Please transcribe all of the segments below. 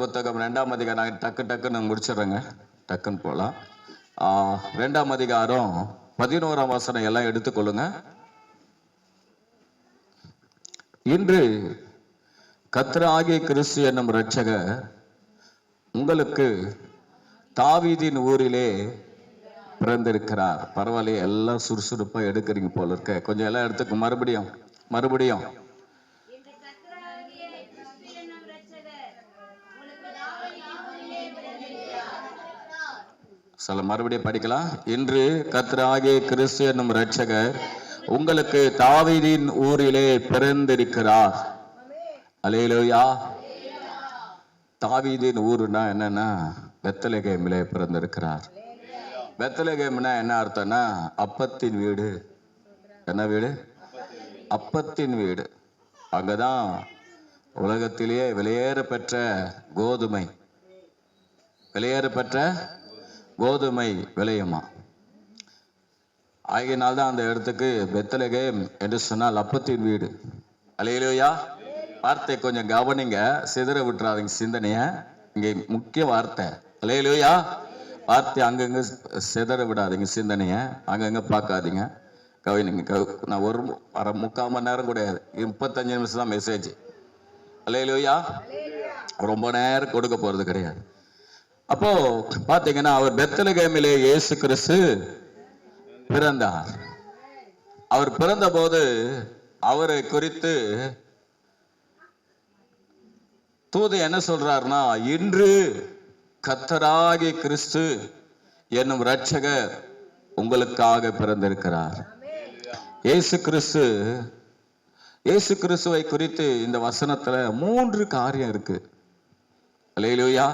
புத்தகம் 2ஆம் அதிகாரம். நான் டக்குன்னு முடிச்சிடுறேங்க, டக்குன்னு போகலாம். 2ஆம் அதிகாரம் 11ஆம் வசனம் எல்லாம் எடுத்துக்கொள்ளுங்க. இன்று கர்த்தராகிய கிறிஸ்து என்னும் இரட்சகர் உங்களுக்கு தாவீதின் ஊரிலே பிறந்திருக்கிறார். பரவாயில்லையே, எல்லாம் சுறுசுறுப்பா எடுக்கிறீங்க போல இருக்க. கொஞ்சம் எல்லாம் எடுத்துக்க. மறுபடியும் சொல்ல, மறுபடியும் படிக்கலாம். இன்று கர்த்தராகிய கிறிஸ்து என்னும் இரட்சகர் உங்களுக்கு தாவீதின் ஊரிலே பிறந்திருக்கிறார். அல்லேலூயா. தாவீதின் ஊருன்னா என்னன்னா பெத்லகேமிலே பிறந்திருக்கிறார். பெத்லகேம்னா என்ன அர்த்தம்னா அப்பத்தின் வீடு. என்ன வீடு? அப்பத்தின் வீடு. அங்கதான் உலகத்திலேயே வெளியேற பெற்ற கோதுமை விளையுமா. ஆகியனால்தான் அந்த இடத்துக்கு பெத்லகேம் என்று சொன்னால் அப்பத்தின் வீடு. அல்லேலூயா. வார்த்தை கொஞ்சம் கவனிங்க, சிதற விட்டுறாதீங்க சிந்தனைய. இங்கே முக்கிய வார்த்தை அல்லேலூயா. வார்த்தை அங்கங்க சிதற விடாதீங்க, சிந்தனைய அங்கங்க பார்க்காதீங்க, கவனிங்க. நான் ஒரு முக்கால் மணி நேரம் கிடையாது, 35 நிமிஷம் தான் மெசேஜ். அல்லேலூயா. ரொம்ப நேரம் கொடுக்க போறது கிடையாது. அப்போ பாத்தீங்கன்னா அவர் பெத்லகேமிலே இயேசு கிறிஸ்து பிறந்தார். அவர் பிறந்த போது அவரை குறித்து தூது என்ன சொல்றாருன்னா, இன்று கர்த்தராகிய கிறிஸ்து என்னும் இரட்சகர் உங்களுக்காக பிறந்திருக்கிறார். இயேசு கிறிஸ்துவை குறித்து இந்த வசனத்துல 3 காரியம் இருக்கு. அல்லேலூயா.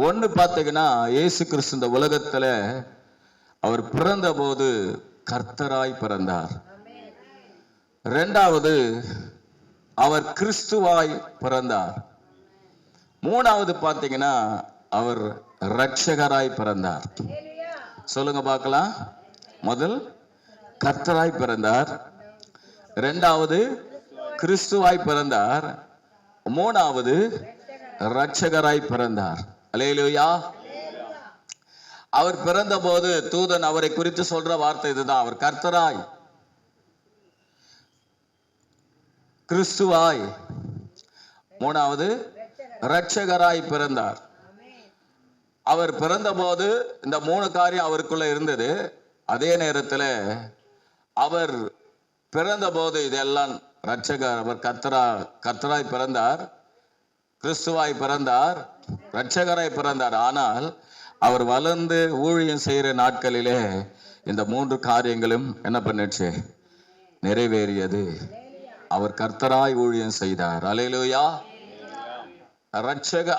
ஒன்னு பாத்தீங்கன்னா, இயேசு கிறிஸ்து இந்த உலகத்துல அவர் பிறந்த போது கர்த்தராய் பிறந்தார். 2வது அவர் கிறிஸ்துவாய் பிறந்தார். 3வது பாத்தீங்கன்னா அவர் இரட்சகராய் பிறந்தார். சொல்லுங்க பார்க்கலாம். முதல் கர்த்தராய் பிறந்தார், 2வது கிறிஸ்துவாய் பிறந்தார், 3வது இரட்சகராய் பிறந்தார். அல்லேலூயா. அவர் பிறந்த போது தூதன் அவரை குறித்து சொல்ற வார்த்தை இதுதான். அவர் கர்த்தராய், கிறிஸ்துவாய், 3வது இரட்சகராய் பிறந்தார். அவர் பிறந்த போது இந்த 3 காரியம் அவருக்குள்ள இருந்தது. அதே நேரத்தில் அவர் பிறந்த போது இதெல்லாம் இரட்சகர், அவர் கர்த்தராய் பிறந்தார், கிறிஸ்துவாய் பிறந்தார், இரட்சகராய் பிறந்தார். ஆனால் அவர் வளர்ந்து ஊழியம் செய்கிற நாட்களிலே இந்த 3 காரியங்களும் என்ன பண்ணிடுச்சு? நிறைவேறியது. அவர் கர்த்தராய் ஊழியம் செய்தார். அல்லேலூயா.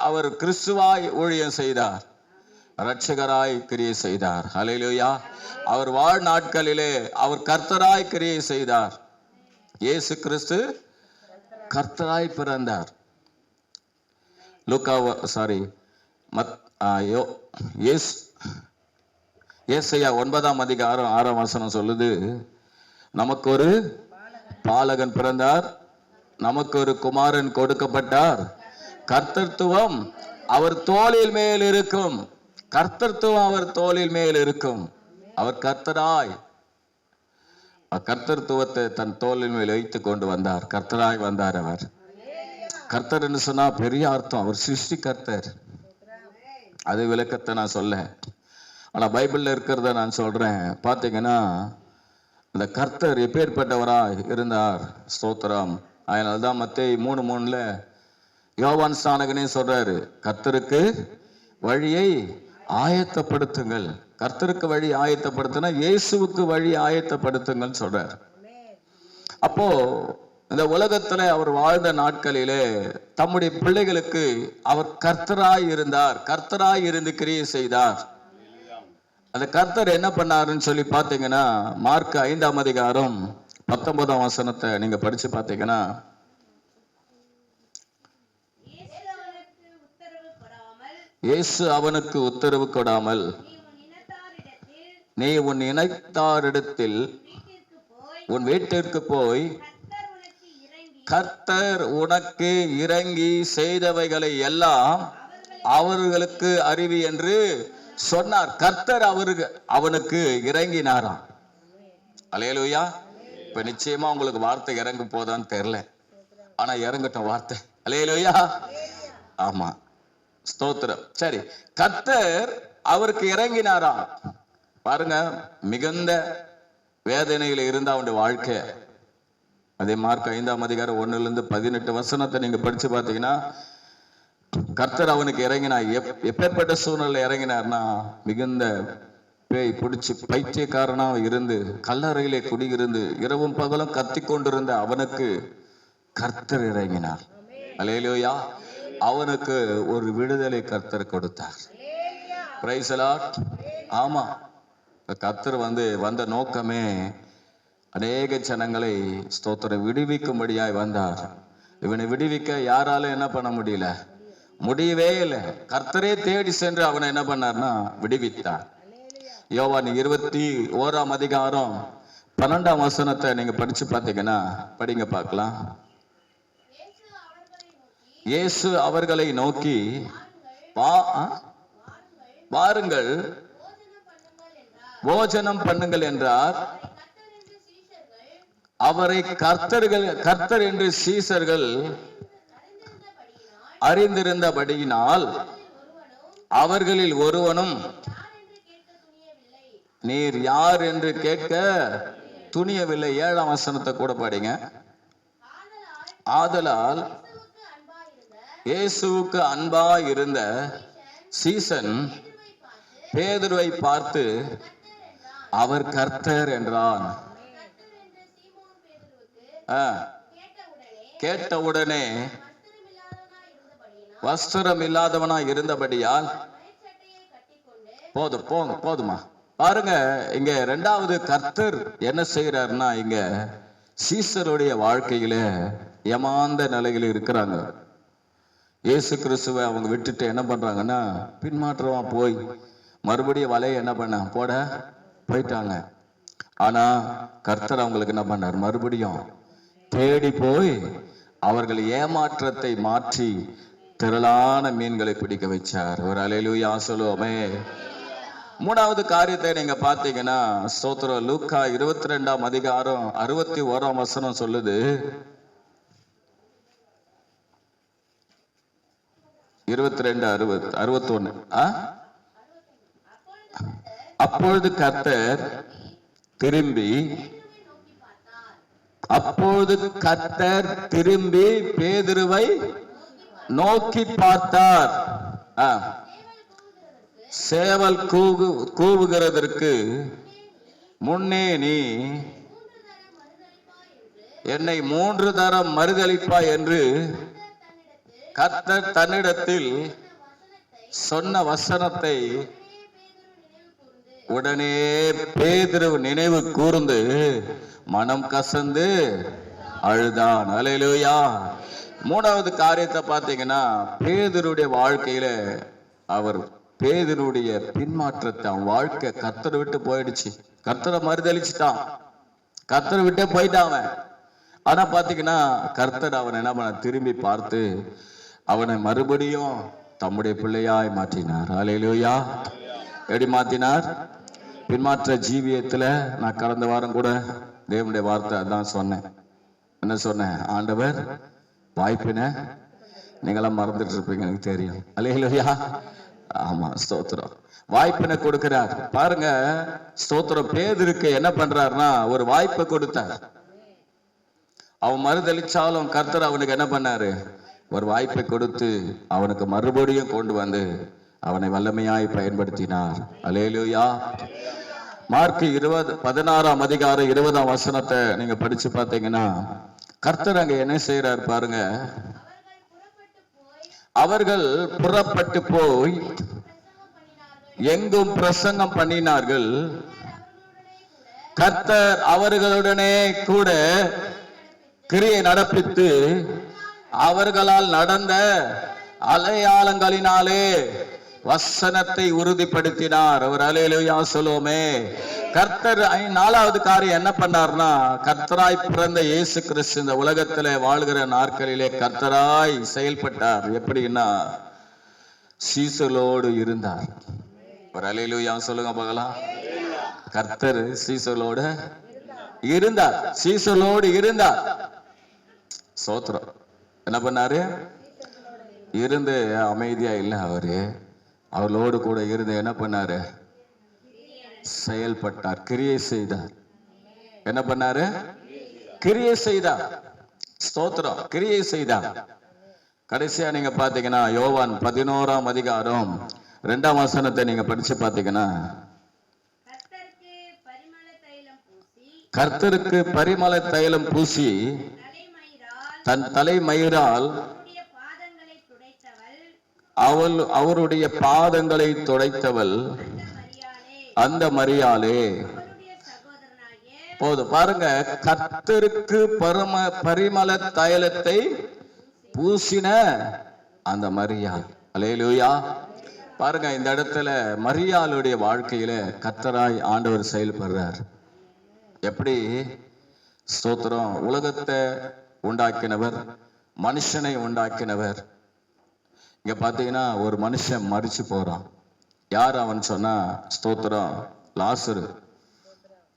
அவர் கிறிஸ்துவாய் ஊழியம் செய்தார், இரட்சகராய் கிரியை செய்தார். அல்லேலூயா. அவர் வாழ் நாட்களிலே அவர் கர்த்தராய் கிரியை செய்தார். இயேசு கிறிஸ்து கர்த்தராய் பிறந்தார். ஏசாயா 9ஆம் அதிகாரம் 6ஆம் வசனம் சொல்லுது, நமக்கு ஒரு பாலகன் பிறந்தார், நமக்கு ஒரு குமாரன் கொடுக்கப்பட்டார், கர்த்தத்துவம் அவர் தோளில் மேல் இருக்கும். கர்த்தத்துவம் அவர் தோளில் மேல் இருக்கும். அவர் கர்த்தராய் கர்த்தத்துவத்தை தன் தோளில் மேல் வைத்து கொண்டு வந்தார். கர்த்தராய் வந்தார். அவர் கர்த்தர் என்று சொன்னா பெரிய அர்த்தம். அவர் சிருஷ்டி கர்த்தர். அது விளக்கத்தை நான் சொல்ல, ஆனா பைபிள்ல இருக்கிறத நான் சொல்றேன். பாத்தீங்கன்னா அந்த கர்த்தர் எப்பேற்பட்டவராய் இருந்தார். ஸ்தோத்திரம். அதனால்தான் மத்தேயு 3:3 யோவான் ஸ்நானகனே சொல்றாரு, கர்த்தருக்கு வழியை ஆயத்தப்படுத்துங்கள். கர்த்தருக்கு வழி ஆயத்தப்படுத்தினா இயேசுவுக்கு வழி ஆயத்தப்படுத்துங்கள் சொல்றார். அப்போ இந்த உலகத்துல அவர் வாழ்ந்த நாட்களிலே தம்முடைய பிள்ளைகளுக்கு அவர் கர்த்தராய் இருந்தார், கர்த்தராய் இருந்து கிரியை செய்தார். அந்த கர்த்தர் என்ன பண்ணாருன்னு சொல்லி பாத்தீங்கன்னா, மார்க் 5ஆம் அதிகாரம் 19ஆம் வசனத்தை நீங்க படிச்சு பாத்தீங்கன்னா, இயேசு அவனுக்கு உத்தரவு கொடாமல் நீ உன் இனத்தாரிடத்தில் உன் வீட்டிற்கு போய் கர்த்தர் உனக்கு இறங்கி செய்தவைகளை எல்லாம் அவர்களுக்கு அறிவி என்று சொன்னார். கர்த்தர் அவனுக்கு இறங்கினாராம். அல்லேலூயா. இப்ப நிச்சயமா உங்களுக்கு வார்த்தை இறங்க போதான்னு தெரியல, ஆனா இறங்கட்டும் வார்த்தை. அல்லேலூயா. ஆமா, ஸ்தோத்திரம். சரி, கர்த்தர் அவருக்கு இறங்கினாராம். பாருங்க, மிகுந்த வேதனையில இருந்த அவனுடைய வாழ்க்கை. அதே மார்க் 5ஆம் அதிகாரம் 1-18 நீங்க படிச்சு பார்த்தீங்கன்னா, கர்த்தர் அவனுக்கு இறங்கினார். எப்பேற்பட்ட சூழ்நிலை இறங்கினார்னா, மிகுந்த பேய் பிடிச்சு பைத்தியக்காரனா இருந்து கல்லறையிலே குடியிருந்து இரவும் பகலும் கத்தி கொண்டிருந்த அவனுக்கு கர்த்தர் இறங்கினார். அல்லேலூயா. அவனுக்கு ஒரு விடுதலை கர்த்தர் கொடுத்தார். Price the Lord. ஆமா, கர்த்தர் வந்த நோக்கமே அநேக ஜனங்களை ஸ்தோத்திரம் விடுவிக்கும்படியாய் வந்தார். இவனை விடுவிக்க யாராலும் என்ன பண்ண முடியவே இல்லை. கர்த்தரே தேடி சென்று அவனை என்ன பண்ணார்னா விடுவித்தார். யோவான் 21ஆம் அதிகாரம் 12ஆம் வசனத்தை நீங்க படிச்சு பார்த்தீங்கன்னா, படிங்க பார்க்கலாம். இயேசு அவர்களை நோக்கி வாருங்கள் போஜனம் பண்ணுங்கள் என்றார். அவரை கர்த்தர் என்று சீஷர்கள் அறிந்திருந்தபடியினால் அவர்களில் ஒருவனும் நீர் யார் என்று கேட்க துணியவில்லை. 7ஆம் வசனத்தை கூட படிங்க. ஆதலால் இயேசுவுக்கு அன்பாய் இருந்த சீசன் பேதுருவை பார்த்து அவர் கர்த்தர் என்றான். கேட்டவுடனே வஸ்திரம் இல்லாதவனா இருந்தபடியால் போதுமா. பாருங்க, இங்க 2வது கர்த்தர் என்ன செய்யறாருன்னா, இங்க சீசருடைய வாழ்க்கையில ஏமாந்த நிலையில இருக்கிறாங்க. இயேசு கிறிஸ்துவை அவங்க விட்டுட்டு என்ன பண்றாங்கன்னா, பின்மாற்றமா போய் மறுபடியும் வலையை என்ன பண்ண போயிட்டாங்க. ஆனா கர்த்தர் அவங்களுக்கு என்ன பண்ணார், மறுபடியும் தேடி போய் அவர்கள் ஏமாற்றத்தை மாற்றி திரளான மீன்களை பிடிக்க வச்சார். ஒரு அல்லேலூயா சொல்லுவோமே. 3வது காரியத்தை நீங்க பாத்தீங்கன்னா, ஸ்தோத்திரம், லூக்கா 22ஆம் அதிகாரம் 61ஆம் வசனம் சொல்லுது. 22:61. அப்பொழுது கர்த்தர் திரும்பி பேதுருவை நோக்கி பார்த்தார். சேவல் கூவுகிறதற்கு முன்னே நீ என்னை 3 தரம் மறுதலிப்பாய் என்று கர்த்தர் தன்னிடத்தில் சொன்ன வசனத்தை உடனே பேதுரு நினைவு கூர்ந்து மனம் கசந்து அழுதான். அல்லேலூயா. 3வது காரியத்தை பார்த்தீங்கன்னா, பேதுருடைய வாழ்க்கையில பேதுருடைய பின்மாற்றத்தை, அவன் வாழ்க்கை கர்த்தரை விட்டு போயிடுச்சு. கர்த்தரை மறுதலிச்சுட்டான், கர்த்தரை விட்டே போயிட்டான் அவன். ஆனா பாத்தீங்கன்னா, கர்த்தர் அவனை என்ன பண்ண, திரும்பி பார்த்து அவனை மறுபடியும் தம்முடைய பிள்ளையாய் மாற்றினார். அல்லேலூயா. எப்படி மாத்தினார்? பின்மாற்ற ஜீவியத்துல நான் கடந்த வாரம் கூட தேவனுடைய வார்த்தை அதான் சொன்னேன். என்ன சொன்னேன்? ஆண்டவர் வாய்ப்பினை நீங்களாம் மறந்துட்டு இருப்பீங்க, எனக்கு தெரியும். அல்லேலூயா. ஆமா, ஸ்தோத்திரம். வாய்ப்பினை கொடுக்கிறார். பாருங்க, ஸ்தோத்திரம். பேதுருக்கு என்ன பண்றாருன்னா, ஒரு வாய்ப்பை கொடுத்தார். அவன் மறுதளிச்சாலும் கர்த்தர் அவனுக்கு என்ன பண்ணாரு, ஒரு வாய்ப்பை கொடுத்து அவனுக்கு மறுபடியும் கொண்டு வந்து அவனை வல்லமையாய் பயன்படுத்தினார். அல்லேலூயா. மார்க் 16ஆம் அதிகாரம் 20ஆம் வசனத்தை நீங்க படிச்சு பார்த்தீங்கன்னா, கர்த்தர் அங்க என்ன செய்யறாரு பாருங்க. அவர்கள் புறப்பட்டு போய் எங்கும் பிரசங்கம் பண்ணினார்கள். கர்த்தர் அவர்களுடனே கூட கிரியை நடப்பித்து அவர்களால் நடந்த அடையாளங்களினாலே வசனத்தை உறுதிப்படுத்தினார். அவர் அல்லேலூயா சொல்லுவோமே. கர்த்தர் 4வது காரியம் என்ன பண்ணார்னா, கர்த்தராய் பிறந்த இயேசு கிறிஸ்து இந்த உலகத்திலே வாழ்கிற நாட்களிலே கர்த்தராய் செயல்பட்டார். எப்படின்னா, சீசலோடு இருந்தார். ஒரு அல்லேலூயா சொல்லுங்க பார்க்கலாம். கர்த்தர் சீசலோடு இருந்தார். சீசலோடு இருந்தார். சோத்திரம். என்ன பண்ணாரு? இருந்து அமைதியா இல்ல, அவர்களோடு கூட இருந்து என்ன பண்ணாரு? செயல்பட்டார், கிரியை செய்தார். என்ன பண்ணாரு? கிரியை செய்தார். ஸ்தோத்திரம், கிரியை செய்தார். கடைசியா நீங்க பாத்தீங்கன்னா யோவான் 11ஆம் அதிகாரம் 2ஆம் வசனத்தை நீங்க படிச்சு பாத்தீங்கன்னா, கர்த்தருக்கு பரிமள தைலம் பூசி தன் தலைமயிரால் அவருடைய பாதங்களை துடைத்தவள் அந்த மரியாளே. போதும் பாருங்க, கர்த்தருக்கு பரிமள தைலத்தை பூசின அந்த மரியாள். அல்லேலூயா. பாருங்க, இந்த இடத்துல மரியாளுடைய வாழ்க்கையில கர்த்தராய் ஆண்டவர் செயல்படுறார். எப்படி? ஸ்தோத்திரம். உலகத்தை உண்டாக்கினவர், மனுஷனை உண்டாக்கினவர். இங்க பாத்தீங்கன்னா ஒரு மனுஷன் மரிச்சு போறான். யார் அவன் சொன்னா, ஸ்தோத்திரம்,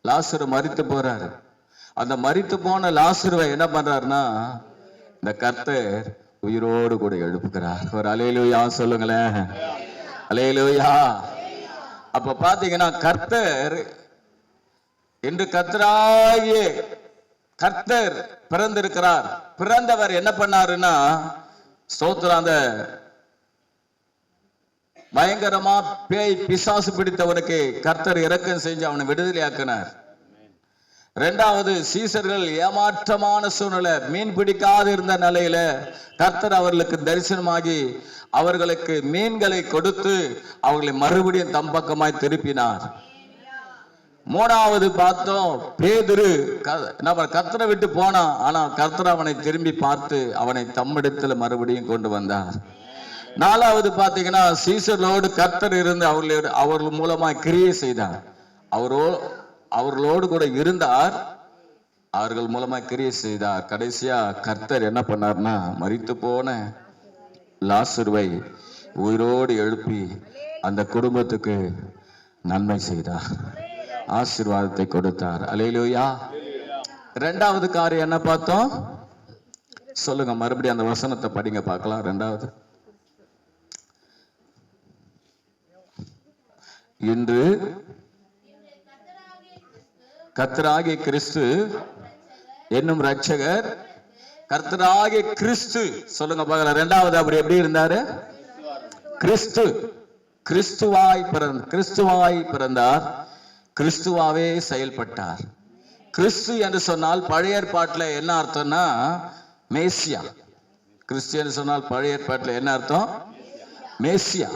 லாசரு மரித்து போறாரு. அந்த மரித்து போன லாசருவை என்ன பண்றாருன்னா, இந்த கர்த்தர் உயிரோடு கூட எழுப்புகிறார். ஒரு அல்லேலூயா சொல்லுங்களேன். அல்லேலூயா. அப்ப பாத்தீங்கன்னா கர்த்தர் என்று கர்த்தராகிய கர்த்தர் பிறந்திருக்கிறார். பிறந்தவர் என்ன பண்ணாருன்னா, ஸ்தோத்திரம், அந்த பயங்கரமா பேய் பிசாசு பிடித்தவனுக்கு கர்த்தர் இரக்கம் செஞ்சு அவனை விடுதலையாக்கினார். 2வது, சீசர்கள் ஏமாற்றமான சூழ்நிலை, மீன் பிடிக்காது இருந்த நிலையில கர்த்தர் அவர்களுக்கு தரிசனமாகி அவர்களுக்கு மீன்களை கொடுத்து அவர்களை மறுபடியும் தம் பக்கமாய் திருப்பினார். 3வது பார்த்தோம், பேதுரு கர்த்தரை விட்டு போனான். ஆனா கர்த்தர் அவனை திரும்பி பார்த்து அவனை தம்மிடத்துல மறுபடியும் கொண்டு வந்தார். 4வது பாத்தீங்கன்னா, சீசர்களோடு கர்த்தர் இருந்து அவர்கள் மூலமா கிரியை செய்தார். அவர்களோடு கூட இருந்தார், அவர்கள் மூலமா கிரியை செய்தார். கடைசியா கர்த்தர் என்ன பண்ணார்னா, மரித்து போன லாசருவை உயிரோடு எழுப்பி அந்த குடும்பத்துக்கு நன்மை செய்தார், ஆசீர்வாதத்தை கொடுத்தார். அல்லேலூயா. 2வது காரியம் என்ன பார்த்தோம்? சொல்லுங்க, மறுபடியும் அந்த வசனத்தை படிங்க பார்க்கலாம். 2வது, இன்று கர்த்தராகிய கிறிஸ்து என்னும் இரட்சகர், கர்த்தராகிய கிறிஸ்து சொல்லுங்க பார்க்கலாம். 2வது, அப்படி எப்படி இருந்தாரு? கிறிஸ்துவாய் பிறந்தார், கிறிஸ்துவாவே செயல்பட்டார். கிறிஸ்து என்று சொன்னால் பழைய ஏற்பாட்டில் என்ன அர்த்தம்னா மேசியா. கிறிஸ்து என்று சொன்னால் பழைய ஏற்பாட்டில் என்ன அர்த்தம்? மேசியா.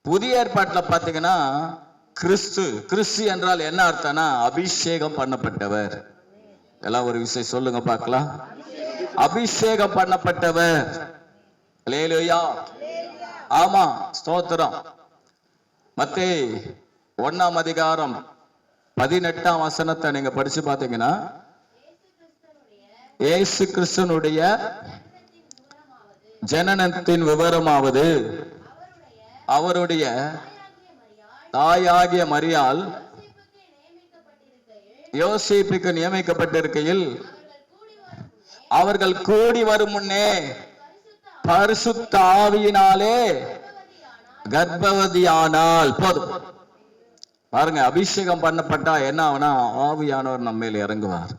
புதிய ஏற்பாட்டில் பார்த்தீங்கன்னா கிறிஸ்து என்றால் என்ன அர்த்தம்னா அபிஷேகம் பண்ணப்பட்டவர். எல்லாம் ஒரு விஷயம் சொல்லுங்க பார்க்கலாம். அபிஷேகம் பண்ணப்பட்டவர். அல்லேலூயா. ஆமா, ஸ்தோத்திரம். மத்தேயு 1ஆம் அதிகாரம் 18ஆம் வசனத்தை நீங்க படிச்சு பார்த்தீங்கன்னா, இயேசு கிறிஸ்துனுடைய ஜனனத்தின் விவரமாவது, அவருடைய தாயாகிய மரியாள் யோசேப்புக்கு நியமிக்கப்பட்டிருக்கையில் அவர்கள் கூடி வரும் முன்னே பரிசுத்த ஆவியினாலே கர்ப்பவதியானால். போதும் பாருங்க, அபிஷேகம் பண்ணப்பட்டா என்ன ஆகுனா, ஆவியானவர் நம்ம மேல் இறங்குவார்.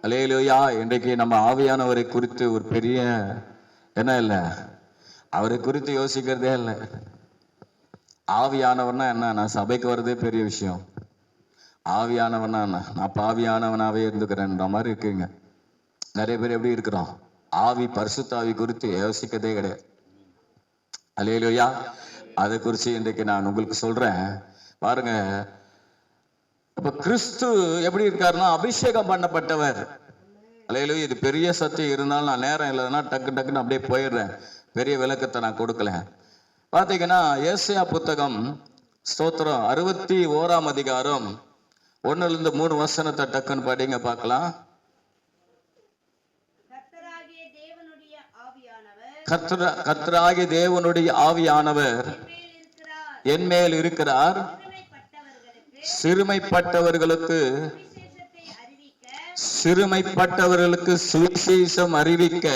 அல்லேலூயா. இன்றைக்கு நம்ம ஆவியானவரை குறித்து ஒரு பெரிய என்ன இல்லை, அவரை குறித்து யோசிக்கிறதே இல்லை. ஆவியானவர்னா என்ன? நான் சபைக்கு வர்றதே பெரிய விஷயம். ஆவியானவனா என்ன? நான் பாவியானவனாவே இருந்துக்கிறேன்ற மாதிரி இருக்குங்க. நிறைய பேர் எப்படி இருக்கிறோம்? ஆவி, பரிசுத்த ஆவி குறித்து யோசிக்கதே கிடையாது. அல்லேலூயா. அதை குறித்து இன்றைக்கு நான் உங்களுக்கு சொல்றேன். பாருங்க, அப்ப கிறிஸ்து எப்படி இருக்காருன்னா அபிஷேகம் பண்ணப்பட்டவர். அல்லேலூயா. இது பெரிய சத்தியம் இருந்தாலும் நான் நேரம் இல்லைன்னா டக்குன்னு அப்படியே போயிடுறேன். பெரிய விளக்கத்தை நான் கொடுக்கல. பாத்தீங்கன்னா ஏசாயா புத்தகம் ஸ்தோத்திரம் 61ஆம் அதிகாரம் 1-3 வசனத்தை டக்குன்னு படிங்க பார்க்கலாம். கர்த்தராகிய தேவனுடைய ஆவியானவர் என் மேல் இருக்கிறார், சிறுமைப்பட்டவர்களுக்கு சுவிசேஷம் அறிவிக்க.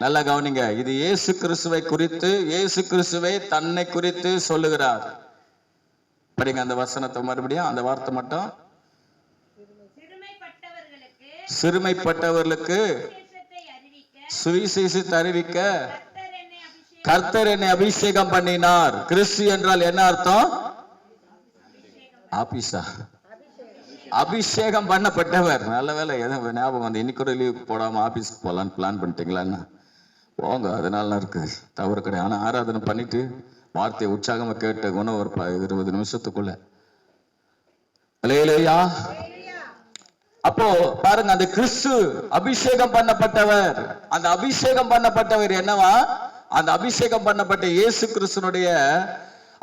நல்லா கவனிங்க, இது இயேசு கிறிஸ்துவை குறித்து, இயேசு கிறிஸ்துவை தன்னை குறித்து சொல்லுகிறார். படிங்க அந்த வசனத்தை மறுபடியும், அந்த வார்த்தை மட்டும். சிறுமைப்பட்டவர்களுக்கு சுவிசேஷத்தை அறிவிக்க கர்த்தர் என்னை அபிஷேகம் பண்ணினார். கிறிஸ்து என்றால் என்ன அர்த்தம்? ஆபீஸா? அபிஷேகம் பண்ணப்பட்டவர். நல்ல வேலை, எதுவும் ஞாபகம் வந்து இன்னைக்கு ஒரு லீவ் போடாம ஆபீஸ்க்கு போலான்னு பிளான் பண்ணிட்டீங்களான்னு போங்க, அதனால இருக்கு, தவறு கிடையாது. ஆனா ஆராதனை பண்ணிட்டு வார்த்தையை உற்சாகமா கேட்ட குணம் ஒரு 20 நிமிஷத்துக்குள்ள. அல்லேலூயா. அப்போ பாருங்க, அந்த கிறிஸ்து அபிஷேகம் பண்ணப்பட்டவர். அந்த அபிஷேகம் பண்ணப்பட்டவர் என்னவா? அந்த அபிஷேகம் பண்ணப்பட்ட இயேசு கிறிஸ்துனுடைய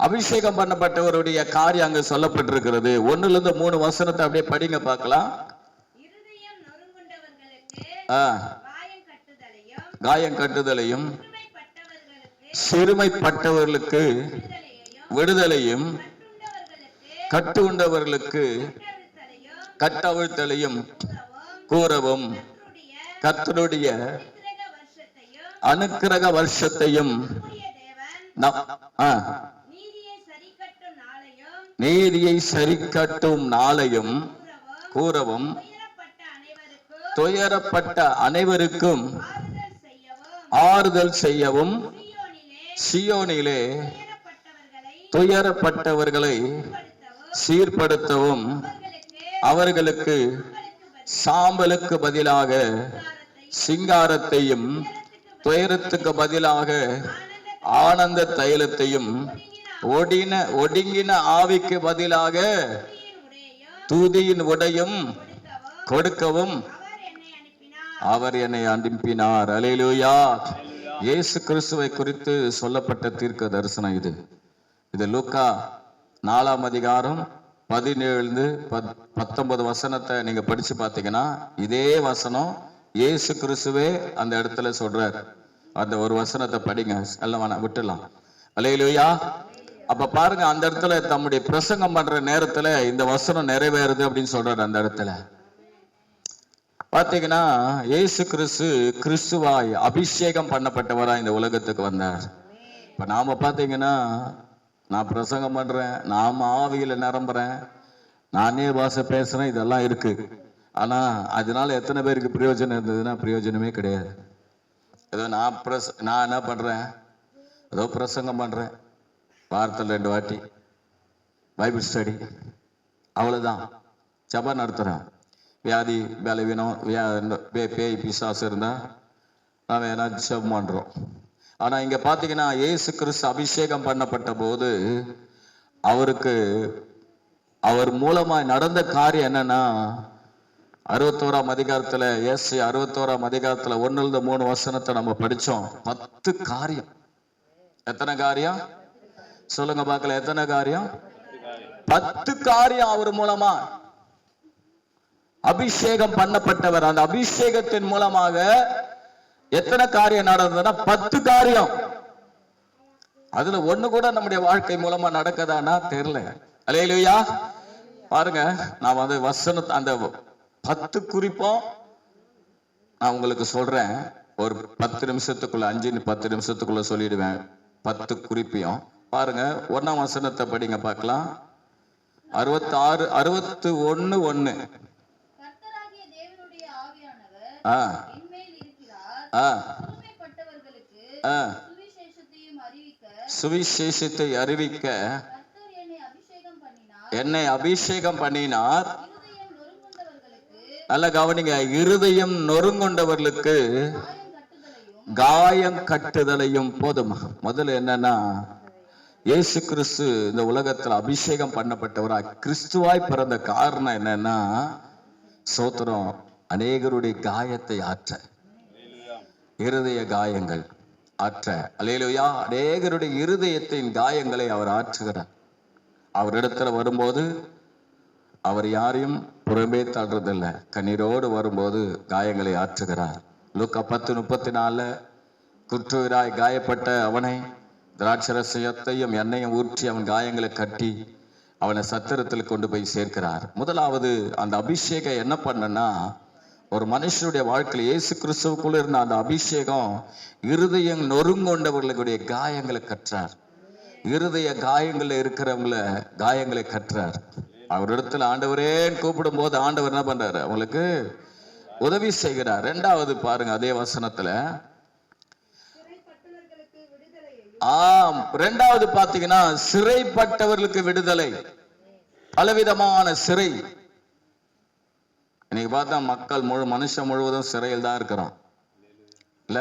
அபிஷேகம் பண்ணப்பட்டவருடைய காரியம் அங்க சொல்லப்பட்டிருக்கிறது. 1-3 வசனத்தை அப்படியே படிங்க பார்க்கலாம். காயம் கட்டுதலையும் சிறுமைப்பட்டவர்களுக்கு விடுதலையும் கட்டுண்டவர்களுக்கு கட்டவிழ்த்தலையும் கூறவும் கர்த்தருடைய அனுக்கிரக வருஷத்தையும் நீதியை சரிக்கட்டும் நாளையும் கூறவும் துயரப்பட்ட அனைவருக்கும் ஆறுதல் செய்யவும் சியோனிலே துயரப்பட்டவர்களை சீர்படுத்தவும் அவர்களுக்கு சாம்பலுக்கு பதிலாக சிங்காரத்தையும் துயரத்துக்கு பதிலாக ஆனந்த தைலத்தையும் ஒடுங்கின ஆவிக்கு பதிலாக துதியின் உடையும் கொடுக்கவும் அவர் என்னை அனுப்பினார். அல்லேலூயா. இயேசு கிறிஸ்துவை குறித்து சொல்லப்பட்ட தீர்க்க தரிசனம் இது. இது லூக்கா 4ஆம் அதிகாரம் 17-19 வசனத்தை நீங்க படிச்சு பார்த்தீங்கன்னா இதே வசனம் இயேசு கிறிஸ்துவே அந்த இடத்துல சொல்றார். அந்த ஒரு வசனத்தை படிங்க, எல்லாம் வேணாம் விட்டுலாம். அல்லேலூயா. அப்ப பாருங்க, அந்த இடத்துல தம்முடைய பிரசங்கம் பண்ற நேரத்துல இந்த வசனம் நிறைவேறுது அப்படின்னு சொல்றாரு. அந்த இடத்துல பாத்தீங்கன்னா இயேசு கிறிஸ்துவாய் அபிஷேகம் பண்ணப்பட்டவரா இந்த உலகத்துக்கு வந்தார். இப்ப நாம பாத்தீங்கன்னா, நான் பிரசங்கம் பண்றேன், நாம ஆவியில நிரம்புறேன், நானே பாஷை பேசுறேன், இதெல்லாம் இருக்கு. ஆனா அதனால எத்தனை பேருக்கு பிரயோஜனம் இருந்ததுன்னா பிரயோஜனமே கிடையாது. ஏதோ நான் என்ன பண்றேன், ஏதோ பிரசங்கம் பண்றேன், வாரத்தில் 2 வாட்டி பைபிள் ஸ்டடி, அவ்வளவுதான். ஜெபம் நடத்துறேன். வியாதி பலவீனம் பேய் பிசாசு இருந்தா நாம என்ன ஜெபம் பண்றோம். ஆனா இங்க பாத்தீங்கன்னா இயேசு கிறிஸ்து அபிஷேகம் பண்ணப்பட்ட போது அவர் மூலமா நடந்த காரியம் என்னன்னா, 61ஆம் அதிகாரத்துல 61ஆம் அதிகாரத்துல 1-3 வசனத்தை நம்ம படிச்சோம். 10 காரியம். எத்தனை காரியம் சொல்லுங்க பார்க்கல? எத்தனை காரியம்? 10 காரியம் அவர் மூலமா அபிஷேகம் பண்ணப்பட்டவர். அந்த அபிஷேகத்தின் மூலமாக எத்தனை காரியம் நடந்ததுன்னா 10 காரியம். அதுல ஒண்ணு கூட நம்முடைய வாழ்க்கை மூலமா நடக்குதானா தெரியல. அல்லேலூயா. பாருங்க, நான் வந்து வசனத்தை அந்த 10 குறிப்போம் நான் உங்களுக்கு சொல்றேன். ஒரு 10 நிமிஷத்துக்குள்ள 5-10 நிமிஷத்துக்குள்ள சொல்லிடுவேன் 10 குறிப்பையும். பாருங்க, 1ஆம் வசனத்தை படிங்க பார்க்கலாம். 61:1. சுவிசேஷத்தை அறிவிக்க என்னை அபிஷேகம் பண்ணினார். நல்ல கவனிங்க, இருதயம் நொறுங்கொண்டவர்களுக்கு காயம் கட்டுதலையும். போதுமா? முதல்ல என்னன்னா, இயேசு கிறிஸ்து இந்த உலகத்துல அபிஷேகம் பண்ணப்பட்டவரா கிறிஸ்துவாய் பிறந்த காரணம் என்னன்னா, சோத்திரம், அநேகருடைய காயத்தை ஆற்ற. இருதய காயங்கள், ஆற்ற. அல்லேலூயா. அநேகருடைய இருதயத்தின் காயங்களை அவர் ஆற்றுகிறார். அவரிடத்துல வரும்போது அவர் யாரையும் புறம்பே தள்ளுறதில்லை. கண்ணீரோடு வரும்போது காயங்களை ஆற்றுகிறார். லூக்கா 10:34 குற்றுயிராய் காயப்பட்ட அவனை திராட்சரசத்தையும் எண்ணெயும் ஊற்றி அவன் காயங்களை கட்டி அவனை சத்திரத்தில் கொண்டு போய் சேர்க்கிறார். முதலாவது அந்த அபிஷேகம் என்ன பண்ணனா, ஒரு மனுஷனுடைய வாழ்க்கையில் இயேசு கிறிஸ்துவுக்குள்ள இருந்த அந்த அபிஷேகம் இருதயம் நொறுங்கொண்டவர்களுடைய காயங்களை கற்றார். இருதய காயங்கள்ல இருக்கிறவங்கள காயங்களை கற்றார். அவரிடத்துல ஆண்டவரேன்னு கூப்பிடும் போது ஆண்டவர் என்ன பண்றாரு, அவங்களுக்கு உதவி செய்கிறார். இரண்டாவது பாருங்க அதே வசனத்துல, இரண்டாவது பாத்தீங்கன்னா சிறைப்பட்டவர்களுக்கு விடுதலை. பலவிதமான சிறை. இன்னைக்கு பார்த்தா மக்கள் மனுஷன் முழுவதும் சிறையில் தான் இருக்கிறான் இல்ல.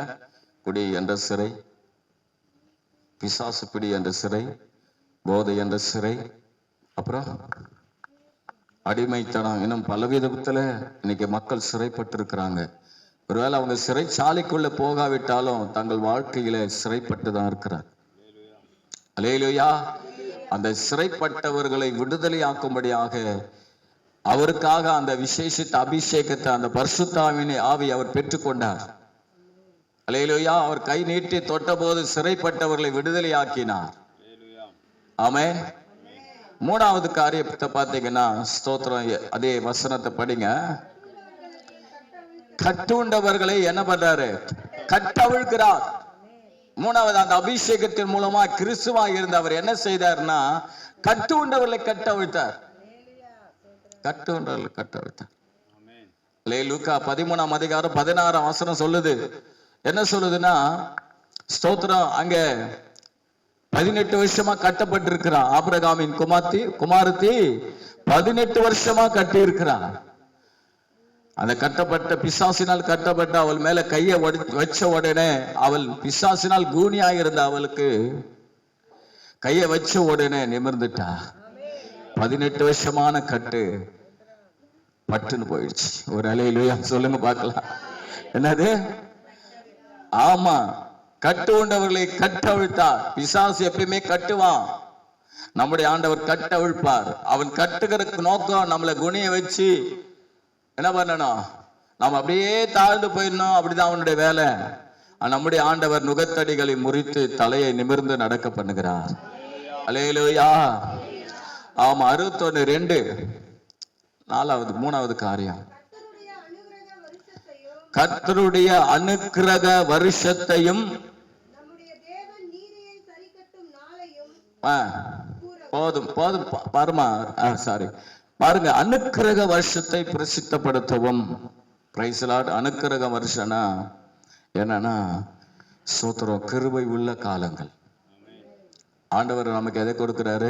குடி என்ற சிறை, பிசாசு பிடி என்ற சிறை, போதை என்ற சிறை, அப்புறம் அடிமைத்தனம், இன்னும் பலவிதத்துல இன்னைக்கு மக்கள் சிறைப்பட்டு இருக்கிறாங்க. ஒருவேளை அவங்க சிறைச்சாலைக்குள்ள போகாவிட்டாலும் தங்கள் வாழ்க்கையில சிறைப்பட்டு தான் இருக்கிறார். அல்லேலூயா. அந்த சிறைப்பட்டவர்களை விடுதலையாக்கும்படியாக அவருக்காக அந்த விசேஷித்த அபிஷேகத்தை, அந்த பரிசுத்த ஆவி அவர் பெற்றுக்கொண்டார். அல்லேலூயா. அவர் கை நீட்டி தொட்ட போது சிறைப்பட்டவர்களை விடுதலையாக்கினார். ஆமென். மூணாவது காரியத்தை பார்த்தீங்கன்னா, ஸ்தோத்திரம், அதே வசனத்தை படிங்க. கட்டுண்டவர்களை என்ன பண்றாரு, கட்டவிழ்கிறார். மூணாவது அந்த அபிஷேகத்தின் மூலமா கிறிஸ்துவா இருந்த அவர் என்ன செய்தார்னா, கட்டுண்டவர்களை கட்டவிழ்த்தார். கட்டுண்டவர்களை கட்டவிழ்த்தார். லூக்கா 13:16 சொல்லுது. என்ன சொல்லுதுன்னா, ஸ்தோத்திரம், அங்க 18 வருஷமா கட்டப்பட்டிருக்கிறான். ஆபிரகாமின் குமாரத்தி 18 வருஷமா கட்டி இருக்கிறான். அந்த கட்டப்பட்ட பிசாசினால் கட்டப்பட்ட அவள் மேல கையை வச்ச உடனே அவள் பிசாசினால் கூனியாக இருந்த அவளுக்கு கையை வச்ச உடனே நிமிர்ந்துட்டா. 18 வருஷமான கட்டு பட்டுன்னு போயிடுச்சு. ஒரு அலையிலூயா சொல்லுங்க பார்க்கலாம். என்னது? ஆமா, கட்டுண்டவர்களை கட்டவிழ்த்தார். பிசாசு எப்பயுமே கட்டுவான், நம்முடைய ஆண்டவர் கட்டவிழ்ப்பார். அவன் கட்டுகிறதுக்கு நோக்கம் நம்மளை குனிய வச்சு என்ன பண்ணணும், நாம் அப்படியே தாழ்ந்து போயிடணும். அப்படிதான் அவனுடைய வேலை. நம்முடைய ஆண்டவர் நுகத்தடிகளை முறித்து தலையை நிமிர்ந்து நடக்க பண்ணுகிறார். அல்லேலூயா. ஆமா. 61:2 மூணாவது காரியம், கர்த்தருடைய அனுக்கிரக வருஷத்தையும் போதும் பாருமா, சாரி பாருங்க, அனுக்கிரக வருஷத்தை பிரசித்தப்படுத்தவும். Price the Lord. அனுக்கிரக வருஷம்னா என்னன்னா, சோத்திரம், கிருபை உள்ள காலங்கள். ஆண்டவர் நமக்கு எதை கொடுக்கிறாரு?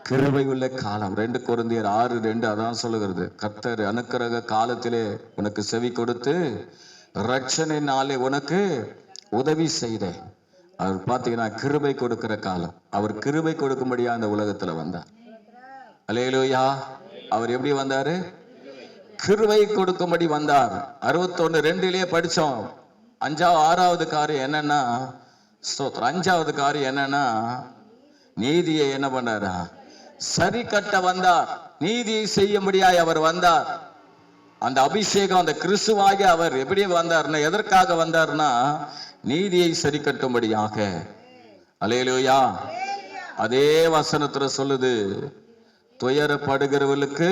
கிருபை உள்ள காலம். 2 கொரிந்தியர் 6:2 அதான் சொல்லுகிறது. கர்த்தர் அனுக்கிரக காலத்திலே உனக்கு செவி கொடுத்து ரட்சணையினாலே உனக்கு உதவி செய்த. அவர் பார்த்தீங்கன்னா கிருபை கொடுக்கிற காலம். அவர் கிருபை கொடுக்கும்படியா அந்த உலகத்துல வந்தார். அல்லேலூயா. அவர் எப்படி வந்தாரு? கிருபை கொடுக்கும்படி வந்தார். 61:2 படிச்சோம். 6வது காரியம் என்னன்னா, ஸ்தோத்திரம், 5வது காரியம் என்னன்னா, நீதியை என்ன பண்ணாரா, சரி கட்ட வந்தார். நீதியை செய்யும்படியாய் அவர் வந்தார். அந்த அபிஷேகம், அந்த கிறிஸ்துவாக அவர் எப்படி வந்தார்னா, எதற்காக வந்தார்னா, நீதியை சரி கட்டும்படியாக. அல்லேலூயா. அதே வசனத்துல சொல்லுது, துயரப்படுகிறவர்களுக்கு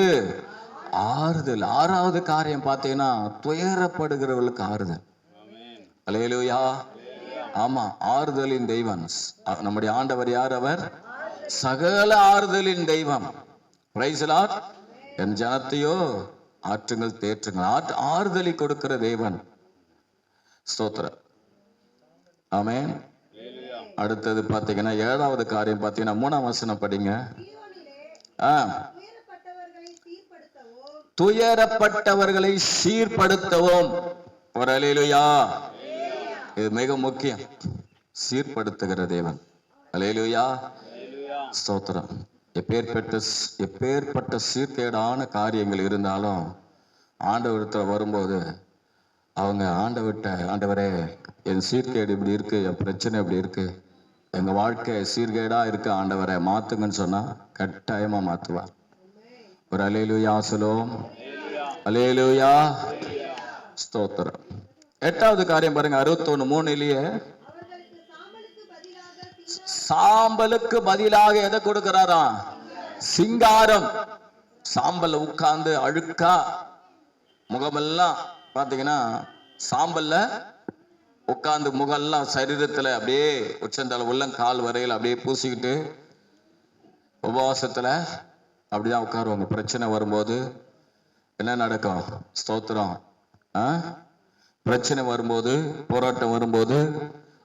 ஆறுதல். 6வது காரியம் பார்த்தீங்கன்னா, துயரப்படுகிறவர்களுக்கு ஆறுதல். அல்லேலூயா. ஆமா, ஆறுதலின் தெய்வம் நம்முடைய ஆண்டவர். யார் அவர்? சகல ஆறுதலின் தெய்வம். Praise the lord. என் ஜனத்தையோ ஆற்றுங்கள் தேற்றுங்கள். ஆறுதலை கொடுக்கிற தேவன். ஸ்தோத்திரம். ஆமென். அடுத்தது பாத்தீங்கன்னா 7வது காரியம் பாத்தீங்கன்னா 3ஆம் வசனம் படிங்க. துயரப்பட்டவர்களை சீர்படுத்தவும். ஒரு அல்லேலூயா. இது மிக முக்கியம். சீர்படுத்துகிற தேவன். அல்லேலூயா. ஸ்தோத்திரம். எப்பேற்பட்ட சீர்கேடான காரியங்கள் இருந்தாலும் ஆண்டவரிடத்துல வரும்போது அவங்க ஆண்டவர்கிட்ட, ஆண்டவரே என் சீர்கேடு இப்படி இருக்கு, என் பிரச்சனை இப்படி இருக்கு, எங்க வாழ்க்கை சீர்கேடா இருக்கு, ஆண்டவரை மாத்துங்கன்னு சொன்னா கட்டாயமா மாத்துவார். ஒரு அல்லேலூயா சொல்லுவோம். அல்லேலூயா, ஸ்தோத்திரம். 8வது காரியம் பாருங்க, 61:3 சாம்பலுக்கு பதிலாக எதை கொடுக்கிறாரா? சிங்காரம். சாம்பல்ல உட்கார்ந்து அழுக்கா முகமெல்லாம் பாத்தீங்கன்னா சாம்பல்ல உட்கார்ந்து முகெல்லாம் சரீரத்துல அப்படியே உச்சந்தால உள்ளங்கால் வரையில் அப்படியே பூசிக்கிட்டு உபவாசத்துல அப்படிதான் உட்காருவாங்க. பிரச்சனை வரும்போது என்ன நடக்கும்? ஸ்தோத்திரம். பிரச்சனை வரும்போது, போராட்டம் வரும்போது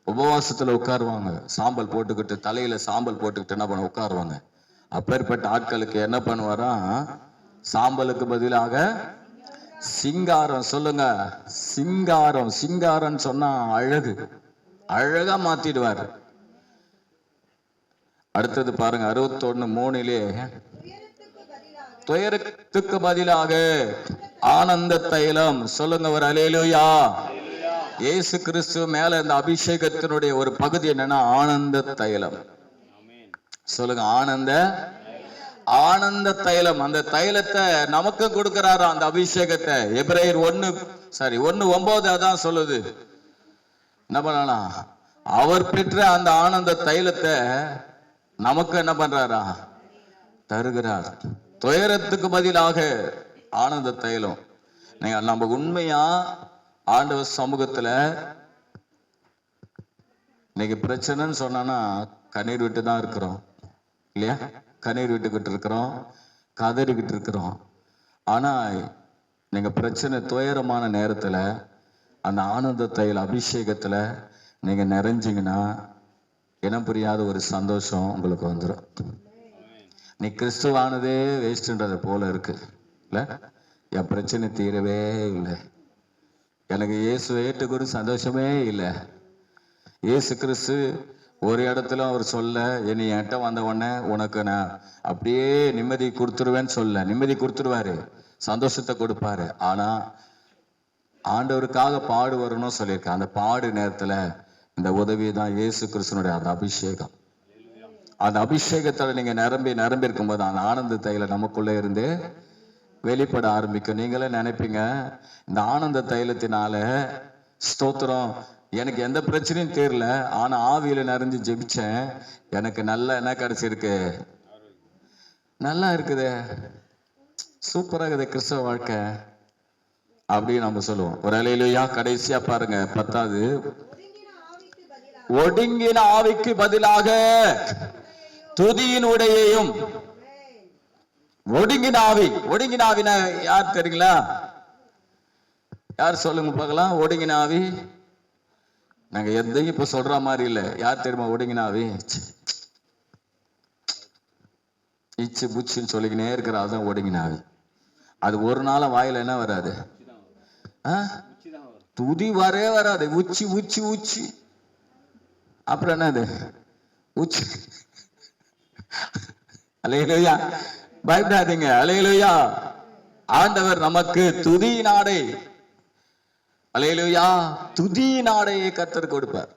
உபவாசத்துல உட்காருவாங்க. சாம்பல் போட்டுக்கிட்டு, தலையில சாம்பல் போட்டுக்கிட்டு என்ன பண்ண உட்காருவாங்க. அப்பேற்பட்ட ஆட்களுக்கு என்ன பண்ணுவாரா? சாம்பலுக்கு பதிலாக சிங்காரம். சொல்லுங்க, சிங்காரம். சிங்காரம் சொன்னா அழகு, அழகா மாத்திடுவார். அடுத்தது பாருங்க, 61:3 துயரத்துக்கு பதிலாக ஆனந்த தைலம். சொல்லுங்க ஒரு அல்லேலூயா. இயேசு கிறிஸ்து மேல இந்த அபிஷேகத்தினுடைய ஒரு பகுதி என்னன்னா ஆனந்த தைலம். சொல்லுங்க, ஆனந்த தைலம். அந்த தைலத்தை நமக்கு கொடுக்கிறாரா? அந்த அபிஷேகத்தை எபிரேயர் 1:9 அதான் சொல்லுது. என்ன பண்ணலாம்? அவர் பெற்ற அந்த ஆனந்த தைலத்தை நமக்கு என்ன பண்றாரா? தருகிறார். துயரத்துக்கு பதிலாக ஆனந்த தைலம். நீங்க நம்ம உண்மையா ஆண்டவர் சமூகத்துல இன்னைக்கு பிரச்சனைன்னு சொன்னா கண்ணீர் விட்டு தான் இருக்கிறோம் இல்லையா? கண்ணீர் விட்டுக்கிட்டு இருக்கிறோம், கதறிக்கிட்டு இருக்கிறோம். ஆனா நீங்க பிரச்சனை துயரமான நேரத்துல அந்த ஆனந்த தைல அபிஷேகத்துல நீங்க நிறைஞ்சிங்கன்னா இனம் புரியாத ஒரு சந்தோஷம் உங்களுக்கு வந்துடும். நீ கிறிஸ்துவானதே வேஸ்ட்ன்றது போல இருக்கு இல்ல? என் பிரச்சனை தீரவே இல்லை, எனக்கு இயேசு ஏற்றுக்கூட சந்தோஷமே இல்லை. இயேசு கிறிஸ்து ஒரு இடத்துல அவர் சொல்ல, என்னை என்கிட்ட வந்த உடனே உனக்கு நான் அப்படியே நிம்மதி கொடுத்துருவேன்னு சொல்ல. நிம்மதி கொடுத்துருவாரு, சந்தோஷத்தை கொடுப்பாரு. ஆனா ஆண்டவருக்காக பாடு வரணும்னு சொல்லியிருக்கேன். அந்த பாடு நேரத்துல இந்த உதவி தான் இயேசு கிறிஸ்துனுடைய அந்த அபிஷேகம். அந்த அபிஷேகத்துல நீங்க நிரம்பி இருக்கும்போது அந்த ஆனந்த தைல நமக்குள்ள இருந்து வெளிப்பட ஆரம்பிக்கும். நீங்களே நினைப்பீங்க, இந்த ஆனந்த தைலத்தினால ஸ்தோத்திரம், எனக்கு எந்த பிரச்சனையும் தெரியல, ஆனா ஆவியில நிறைஞ்சு ஜெபிச்சேன், எனக்கு நல்ல என்ன கிடைச்சிருக்கு, நல்லா இருக்குது, சூப்பரா இருக்குது கிறிஸ்தவ வாழ்க்கை அப்படின்னு நம்ம சொல்லுவோம். ஒரு அல்லேலூயா. கடைசியா பாருங்க 10வது, ஒடுங்கின ஆவிக்கு பதிலாக துதியினுடையையும். ஒடுங்கின ஆவி. ஒடுங்கின ஆவினா யார் தெரியுங்களா? யார் சொல்லுங்க பார்க்கலாம். ஒடுங்கின ஆவி நாங்க எதையும் இப்ப சொல்ற மாதிரி இல்ல. யார் தெரியுமா ஒடுங்கின ஆவி? இச்சு புச்சுன்னு சொல்லிக்கினே இருக்கிற அதுதான் ஒடுங்கின ஆவி. அது ஒரு நாள வாயில என்ன வராது, துதி வரவே வராது. உச்சி உச்சி உச்சி, அப்புறம் என்னது உச்சி. அல்லேலூயா. பயப்படாதீங்க. அல்லேலூயா. ஆண்டவர் நமக்கு துதி நாடை, அல்லேலூயா, துதி நாடையை கர்த்தர் கொடுப்பார்.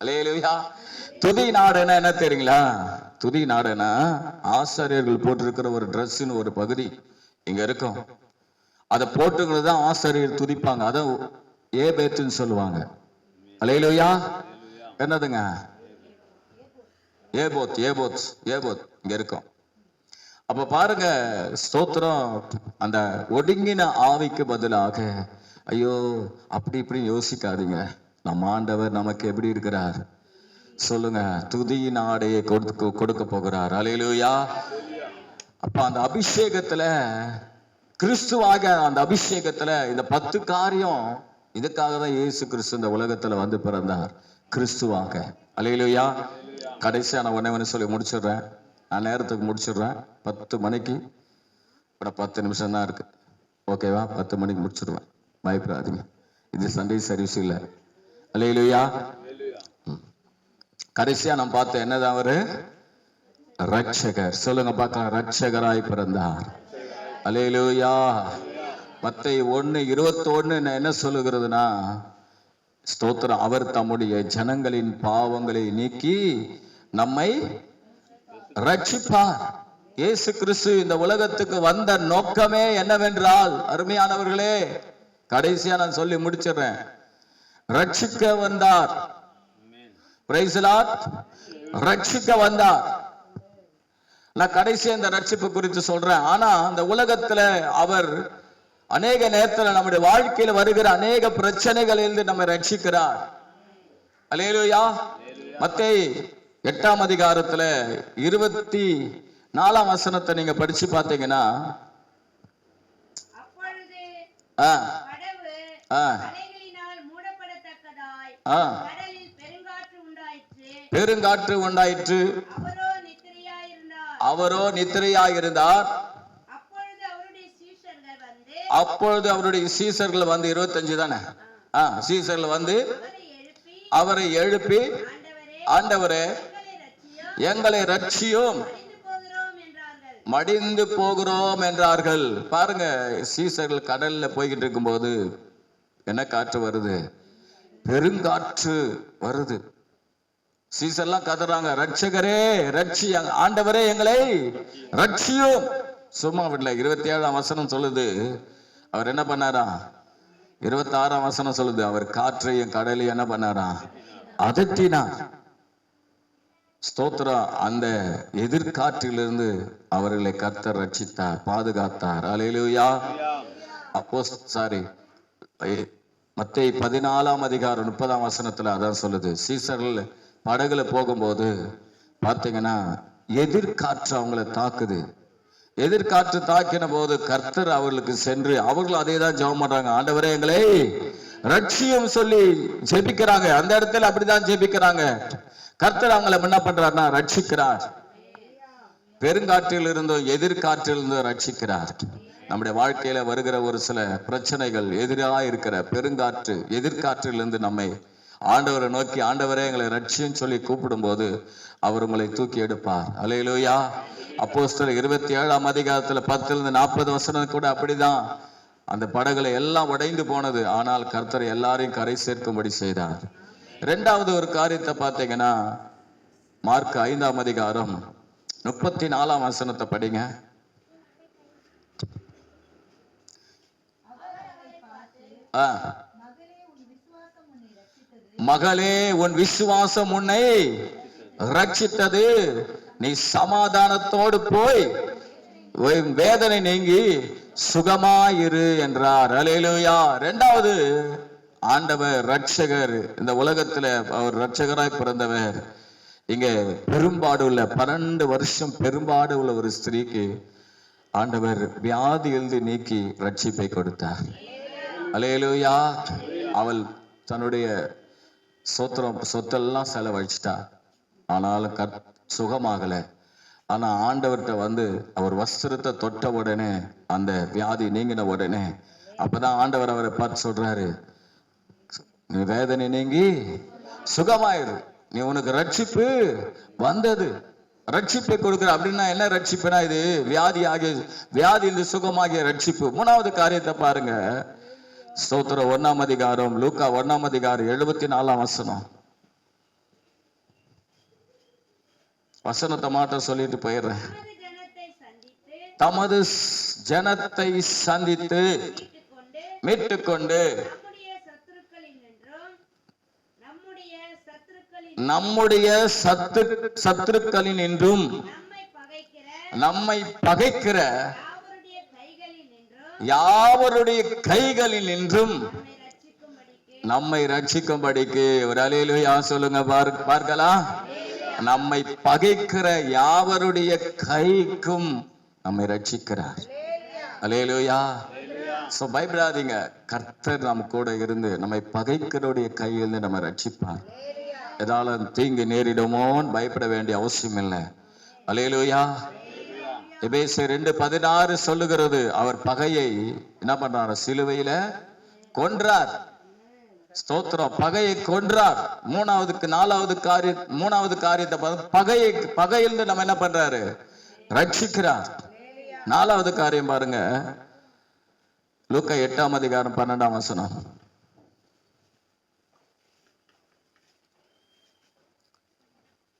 அல்லேலூயா. துதி நாடுனா என்ன தெரியுங்களா? துதி நாடுனா ஆசாரியர்கள் போட்டிருக்கிற ஒரு ட்ரெஸ்ன்னு ஒரு பகுதி இங்க இருக்கும். அதை போட்டுக்கிறது தான் ஆசாரியர் துதிப்பாங்க. அதான் ஏபேத்துன்னு சொல்லுவாங்க. அல்லேலூயா. என்னதுங்க? ஏபோத். ஏபோத் ஏபோத் இங்க இருக்கும். அப்ப பாருங்க ஸ்தோத்திரம், அந்த ஒடுங்கின ஆவிக்கு பதிலாக, ஐயோ அப்படி இப்படி யோசிக்காதீங்க, நம்ம ஆண்டவர் நமக்கு எப்படி இருக்கிறார் சொல்லுங்க, துதியின் ஆடையை கொடுக்க போகிறார். அல்லேலூயா. அப்ப அந்த அபிஷேகத்துல, கிறிஸ்துவாக அந்த அபிஷேகத்துல இந்த 10 காரியம், இதுக்காக தான் இயேசு கிறிஸ்து இந்த உலகத்துல வந்து பிறந்தார், கிறிஸ்துவாக. அல்லேலூயா. கடைசியா நான் ஒண்ணே சொல்லி முடிச்சிடுறேன். நான் நேரத்துக்கு முடிச்சிடுறேன். 10 மணிக்கு 10 நிமிஷம் தான் இருக்கு. ஓகேவா? 10 மணிக்கு முடிச்சிடுவேன். பயப்படாதீங்க, இது சண்டே சர்வீஸ் இல்லை. அல்லேலூயா. கடைசியா நான் பார்த்தேன், என்னதான் அவரு? ரட்சகர். சொல்லுங்க பார்க்கலாம், ரட்சகராய் பிறந்தார். அல்லேலூயா. மத்தேயு 1:21 என்ன சொல்லுகிறதுனா, ஸ்தோத்திரம், அவர் தம்முடைய ஜனங்களின் பாவங்களை நீக்கி நம்மை ரட்சிப்பார். இயேசு கிறிஸ்து இந்த உலகத்துக்கு வந்த நோக்கமே என்னவென்றால், அருமையானவர்களே, கடைசியா நான் சொல்லி முடிச்சிடுறேன், ரட்சிக்க வந்தார். Price the Lord. ரட்சிக்க வந்தார். நான் கடைசியா இந்த ரட்சிப்பு குறித்து சொல்றேன். ஆனா அந்த உலகத்துல அவர் அநேக நேரத்தில் நம்முடைய வாழ்க்கையில் வருகிற அநேக பிரச்சனைகளிலிருந்து நம்மை ரட்சிக்கிறார். அல்லேலூயா. மத்தேயு 8ஆம் அதிகாரத்துல 24ஆம் வசனத்தை நீங்க படிச்சு பார்த்தீங்கன்னா, பெருங்காற்று உண்டாயிற்று, அவரோ நித்திரையாயிருந்தார். அப்பொழுது அவருடைய சீசர்கள் வந்து 25 தானே, சீசர்கள் வந்து அவரை எழுப்பி, ஆண்டவரே எங்களை ரட்சியும், மடிந்து போகிறோம் என்றார்கள். பாருங்க, சீசர்கள் கடல்ல போய்கிட்டு இருக்கும்போது என்ன காற்று வருது? பெருங்காற்று வருது. சீசர்லாம் கதறாங்க, ரட்சகரே ரட்சி, ஆண்டவரே எங்களை ரட்சியும். சும்மா விடல. 27ஆம் வசனம் சொல்லுது, அவர் என்ன பண்ணாரா? 26ஆம் வசனம் சொல்லுது, அவர் காற்றையும் கடலையும் என்ன பண்ணாரா? அதட்டினார். ஸ்தோத்திரம். அந்த எதிர்காற்றிலிருந்து அவர்களை கர்த்தர் ரட்சித்தார், பாதுகாத்தார். அல்லேலூயா. மத்தேயு 14ஆம் அதிகாரம் 30ஆம் வசனத்துல அதான் சொல்லுது. சீசர்கள் படகுல போகும்போது பாத்தீங்கன்னா எதிர்காற்று அவங்களை தாக்குது. எதிர்காற்று தாக்கின போது கர்த்தர் அவர்களுக்கு சென்று, அவர்கள் அதே தான் ஜெபம் பண்றாங்க, ஆண்டவரே எங்களை ரட்சியும் சொல்லி ஜெபிக்கிறாங்க. அந்த இடத்துல அப்படிதான் ஜெபிக்கிறாங்க. கர்த்தர் அவங்களை என்ன பண்றாருன்னா ரட்சிக்கிறார். பெருங்காற்றில் இருந்தும் எதிர்காற்றில் இருந்தும் ரட்சிக்கிறார். நம்முடைய வாழ்க்கையில வருகிற ஒரு சில பிரச்சனைகள், எதிராக இருக்கிற பெருங்காற்று, எதிர்காற்றிலிருந்து நம்மை ஆண்டவரை நோக்கி, ஆண்டவரே எங்களை ரட்சியும் சொல்லி கூப்பிடும் போது அவர் உங்களை தூக்கி எடுப்பார். அல்லேலூயா. அப்போஸ்தலர் 27ஆம் அதிகாரத்துல 10-40 வசனம் கூட அப்படிதான். அந்த படகுல எல்லாம் உடைந்து போனது, ஆனால் கர்த்தர் எல்லாரையும் கரை சேர்க்கும்படி செய்தார். இரண்டாவது ஒரு காரியத்தை பார்த்தீங்கன்னா, மார்க் 5ஆம் அதிகாரம் 34ஆம் வசனத்தை படிங்க. மகளே, உன் விசுவாசம் உன்னை ரட்சித்தது, நீ சமாதானத்தோடு போய் வேதனை நீங்கி சுகமாயிரு என்றார். அல்லேலூயா. இரண்டாவது, ஆண்டவர் ரட்சகர். இந்த உலகத்துல அவர் ரட்சகராய் பிறந்தவர். இங்க பெரும்பாடு உள்ள 12 வருஷம் பெரும்பாடு உள்ள ஒரு ஸ்திரீக்கு ஆண்டவர் வியாதி எழுதி நீக்கி ரட்சிப்பை கொடுத்தார். அல்லேலூயா. அவள் தன்னுடைய சொத்தெல்லாம் செலவழிச்சிட்டா, ஆனாலும் சுகமாகல. ஆனா ஆண்டவர்கிட்ட வந்து அவர் வஸ்திரத்தை தொட்ட உடனே அந்த வியாதி நீங்கின உடனே, அப்பதான் ஆண்டவர் அவரை பார்த்து சொல்றாரு, நீ வேதனை நீங்கி சுகமாயிரு, நீ உனக்கு ரட்சிப்பு வந்தது, ரட்சிப்பை கொடுக்கிற. அப்படின்னா என்ன ரட்சிப்புனா, இது வியாதி இந்த சுகமாகிய ரட்சிப்பு. மூணாவது காரியத்தை பாருங்க. ஸ்தோத்திரம். 1ஆம் அதிகாரம், லூக்கா 1ஆம் அதிகாரம் 74ஆம் வசனம். வசனத்தை மாற்ற சொல்லிட்டு போயிடுறேன். தமது ஜனத்தை சந்தித்து மீட்டுக்கொண்டு நம்முடைய சத்துருக்களின் என்றும் நம்மை பகைக்கிற யாவருடைய கைகளில் நின்றும் நம்மை ரட்சிக்கும்படிக்கு ஒரு அல்லேலூயா சொல்லுங்க பார்க்கலாம். நம்மை பகைக்கிற யாவருடைய கைக்கும் நம்மை ரட்சிக்கிறார். அல்லேலூயா. சோ பயப்படாதீங்க, கர்த்தர் நம்ம கூட இருந்து நம்மை பகைக்கிறோடைய கையிலிருந்து நம்ம ரட்சிப்பார். ஏதாவது தீங்கு நேரிடுமோன்னு பயப்பட வேண்டிய அவசியம் இல்லை. அல்லேலூயா. எபேசியர் 2:16 சொல்லுகிறது, அவர் பகையை என்ன பண்றார்? சிலுவையில கொன்றார். ஸ்தோத்திரம். பகையை கொன்றார். மூணாவது காரியத்தை பகையிலிருந்து நம்ம என்ன பண்றாரு? ரட்சிக்கிறார். 4வது காரியம் பாருங்க, லூக்கா 8ஆம் அதிகாரம் 12ஆம் வசனம்.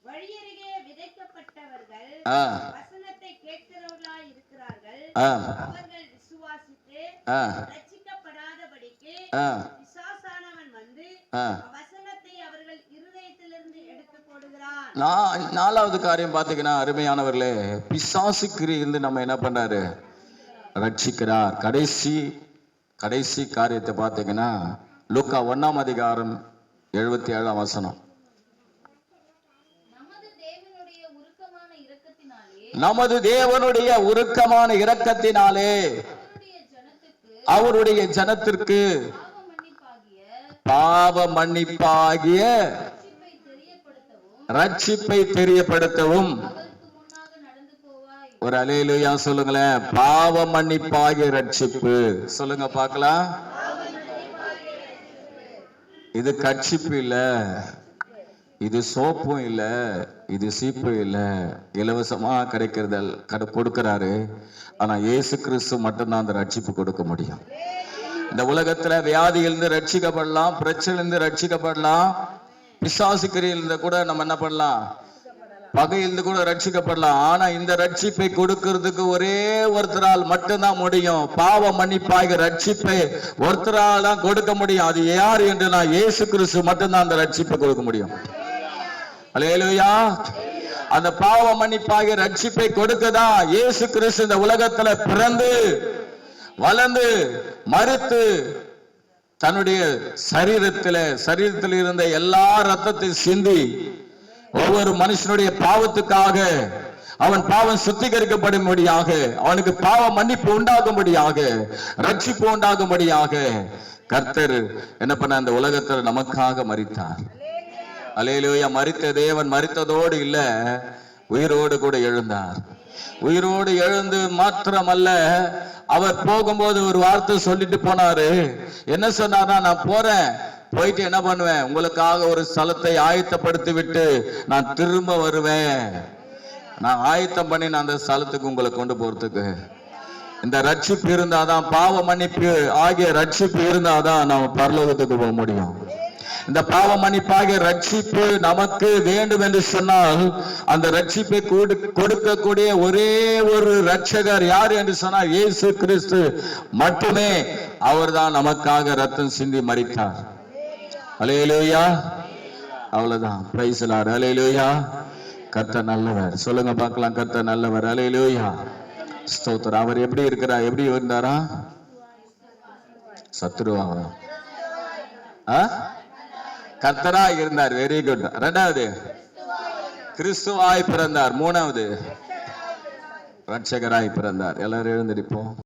வழியருகே விதைக்கப்பட்டவர்கள் வசனத்தை கேட்கிறவர்களாய் இருக்கிறார்கள். அவர்கள் விசுவாசித்து ரட்சிக்கப்படாதபடிக்கு பிசாசானவன் வந்து வசனத்தை அவர்கள் இருதயத்திலிருந்து எடுத்து போடுகிறான். 4வது காரியம் பாத்தீங்கன்னா அருமையானவர்களே, பிசாசு கிரியிலிருந்து நம்ம என்ன பண்றாரு? ரட்சிக்கிறார். கடைசி காரியத்தை பாத்தீங்கன்னா லூக்கா 1ஆம் அதிகாரம் 77ஆம் வசனம். நமது தேவனுடைய உருக்கமான இரக்கத்தினாலே அவருடைய ஜனத்திற்கு பாவ மன்னிப்பாகிய ரட்சிப்பை தெரியப்படுத்தவும். ஒரு அல்லேலூயா சொல்லுங்களேன். பாவ மன்னிப்பாகிய ரட்சிப்பு சொல்லுங்க பார்க்கலாம். இது கட்சிப்பு இல்ல, இது சோப்பும் இல்ல, இது சீப்பு இல்ல, இலவசமா கிடைக்கிறதல் கொடுக்கிறாரு. ஆனா இயேசு கிறிஸ்து மட்டும்தான் அந்த ரட்சிப்பு கொடுக்க முடியும். இந்த உலகத்துல வியாதியிலிருந்து ரட்சிக்கப்படலாம், பிரச்சனையிலிருந்து ரட்சிக்கப்படலாம், பிசாசுக்கிரியிலிருந்து கூட நம்ம என்ன பண்ணலாம்? பகையிலிருந்து கூட ரட்சிக்கப்படலாம். ஆனா இந்த ரட்சிப்பை கொடுக்கிறதுக்கு ஒரே ஒருத்தரால் மட்டும்தான் முடியும். பாவ மன்னிப்பாக ரட்சிப்பை ஒருத்தரால் தான் கொடுக்க முடியும். அது யார் என்று நான் இயேசு கிறிஸ்து மட்டும்தான் அந்த ரட்சிப்பை கொடுக்க முடியும். அல்லேலூயா. அந்த பாவ மன்னிப்பாக ரட்சிப்பை கொடுக்கதா இயேசு கிறிஸ்து இந்த உலகத்துல பிறந்து வளர்ந்து மரித்து தன்னுடைய சரீரத்தில் இருந்த எல்லா ரத்தத்தை சிந்தி ஒவ்வொரு மனுஷனுடைய பாவத்துக்காக, அவன் பாவம் சுத்திகரிக்கப்படும்படியாக, அவனுக்கு பாவ மன்னிப்பு உண்டாகும்படியாக, ரட்சிப்பு உண்டாகும்படியாக கர்த்தர் என்ன பண்ண அந்த உலகத்தில் நமக்காக மரித்தார். அல்லேலூயா. மரித்த தேவன் மரித்ததோடு இல்ல, உயிரோடு கூட எழுந்தார். உயிரோடு எழுந்து மாத்திரமல்ல, அவர் போகும்போது ஒரு வார்த்தை சொல்லிட்டு போனாரு. என்ன சொன்னார்னா, நான் போறேன், போயிட்டு என்ன பண்ணுவேன், உங்களுக்காக ஒரு ஸ்தலத்தை ஆயத்தப்படுத்தி விட்டு நான் திரும்ப வருவேன். நான் ஆயத்தம் பண்ணி நான் அந்த ஸ்தலத்துக்கு உங்களை கொண்டு போறதுக்கு. இந்த ரட்சிப்பு இருந்தாதான், பாவ மன்னிப்பு ஆகிய ரட்சிப்பு இருந்தாதான் நாம் பரலோகத்துக்கு போக முடியும். இந்த பாவ மன்னிப்பாகிய ரட்சிப்பு நமக்கு வேண்டும் என்று சொன்னால், அந்த ரட்சிப்பை கொடுக்கக்கூடிய ஒரே ஒரு ரட்சகர் யார் என்று சொன்னால் இயேசு கிறிஸ்து மட்டுமே. அவர்தான் நமக்காக ரத்தம் சிந்தி மரித்தார். அல்லேலூயா. அவ்வளவுதான். Praise the lord. அல்லேலூயா. கர்த்தர் நல்லவர். சொல்லுங்க பார்க்கலாம். கர்த்தர் நல்லவர். அல்லேலூயா. ஸ்தோத்திரம். அவர் எப்படி இருக்கிறார்? எப்படி இருந்தாரா? சத்துருவா கர்த்தரா இருந்தார். Very good. 2வது கிறிஸ்துவாய் பிறந்தார். 3வது ரட்சகராய் பிறந்தார். எல்லாரும் எழுந்திருப்போம்.